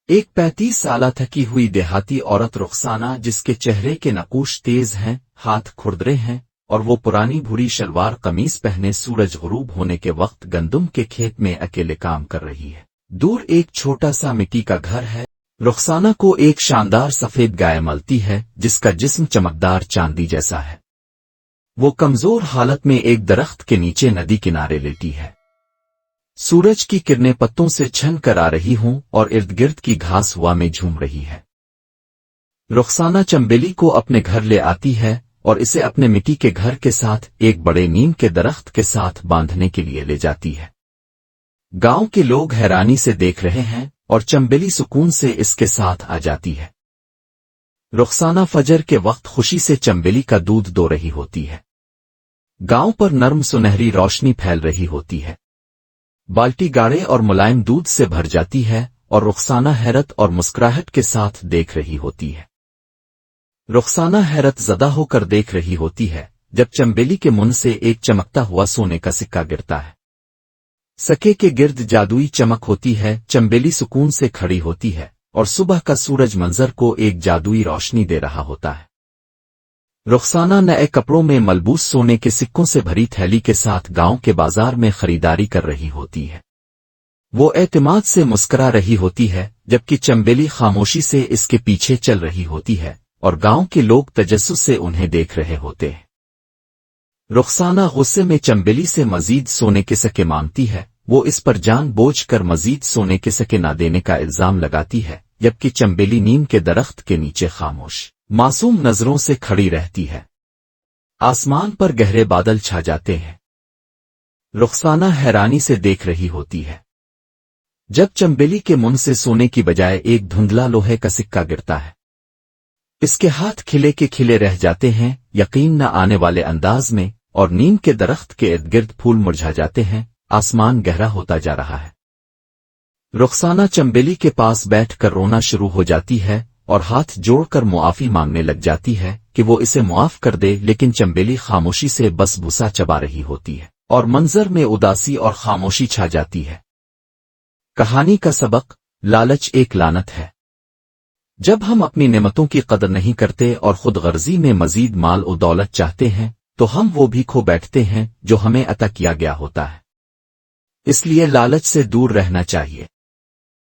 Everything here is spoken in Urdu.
ایک 35 سالہ تھکی ہوئی دیہاتی عورت رخسانہ، جس کے چہرے کے نقوش تیز ہیں، ہاتھ کھردرے ہیں، اور وہ پرانی بھوری شلوار قمیص پہنے سورج غروب ہونے کے وقت گندم کے کھیت میں اکیلے کام کر رہی ہے۔ دور ایک چھوٹا سا مٹی کا گھر ہے۔ رخسانہ کو ایک شاندار سفید گائے ملتی ہے جس کا جسم چمکدار چاندی جیسا ہے۔ وہ کمزور حالت میں ایک درخت کے نیچے ندی کنارے لیٹی ہے۔ سورج کی کرنیں پتوں سے چھن کر آ رہی ہوں اور ارد گرد کی گھاس ہوا میں جھوم رہی ہے۔ رخسانہ چمبیلی کو اپنے گھر لے آتی ہے اور اسے اپنے مٹی کے گھر کے ساتھ ایک بڑے نیم کے درخت کے ساتھ باندھنے کے لیے لے جاتی ہے۔ گاؤں کے لوگ حیرانی سے دیکھ رہے ہیں اور چمبیلی سکون سے اس کے ساتھ آ جاتی ہے۔ رخسانہ فجر کے وقت خوشی سے چمبیلی کا دودھ دو رہی ہوتی ہے۔ گاؤں پر نرم سنہری روشنی پھیل رہی ہوتی ہے۔ بالٹی گاڑے اور ملائم دودھ سے بھر جاتی ہے اور رخسانہ حیرت اور مسکراہٹ کے ساتھ دیکھ رہی ہوتی ہے۔ رخسانہ حیرت زدہ ہو کر دیکھ رہی ہوتی ہے جب چمبیلی کے منہ سے ایک چمکتا ہوا سونے کا سکہ گرتا ہے۔ سکے کے گرد جادوئی چمک ہوتی ہے۔ چمبیلی سکون سے کھڑی ہوتی ہے اور صبح کا سورج منظر کو ایک جادوئی روشنی دے رہا ہوتا ہے۔ رخسانہ نئے کپڑوں میں ملبوس سونے کے سکوں سے بھری تھیلی کے ساتھ گاؤں کے بازار میں خریداری کر رہی ہوتی ہے۔ وہ اعتماد سے مسکرا رہی ہوتی ہے جبکہ چمبیلی خاموشی سے اس کے پیچھے چل رہی ہوتی ہے اور گاؤں کے لوگ تجسس سے انہیں دیکھ رہے ہوتے ہیں۔ رخسانہ غصے میں چمبیلی سے مزید سونے کے سکے مانگتی ہے۔ وہ اس پر جان بوجھ کر مزید سونے کے سکے نہ دینے کا الزام لگاتی ہے جبکہ چمبیلی نیم کے درخت کے نیچے خاموش معصوم نظروں سے کھڑی رہتی ہے۔ آسمان پر گہرے بادل چھا جاتے ہیں۔ رخسانہ حیرانی سے دیکھ رہی ہوتی ہے جب چمبیلی کے منہ سے سونے کی بجائے ایک دھندلا لوہے کا سکہ گرتا ہے۔ اس کے ہاتھ کھلے کے کھلے رہ جاتے ہیں، یقین نہ آنے والے انداز میں، اور نیم کے درخت کے ارد گرد پھول مرجھا جاتے ہیں۔ آسمان گہرا ہوتا جا رہا ہے۔ رخسانہ چمبیلی کے پاس بیٹھ کر رونا شروع ہو جاتی ہے اور ہاتھ جوڑ کر معافی مانگنے لگ جاتی ہے کہ وہ اسے معاف کر دے، لیکن چمبیلی خاموشی سے بس بھوسا چبا رہی ہوتی ہے اور منظر میں اداسی اور خاموشی چھا جاتی ہے۔ کہانی کا سبق: لالچ ایک لعنت ہے۔ جب ہم اپنی نعمتوں کی قدر نہیں کرتے اور خود غرضی میں مزید مال و دولت چاہتے ہیں تو ہم وہ بھی کھو بیٹھتے ہیں جو ہمیں عطا کیا گیا ہوتا ہے۔ اس لیے لالچ سے دور رہنا چاہیے۔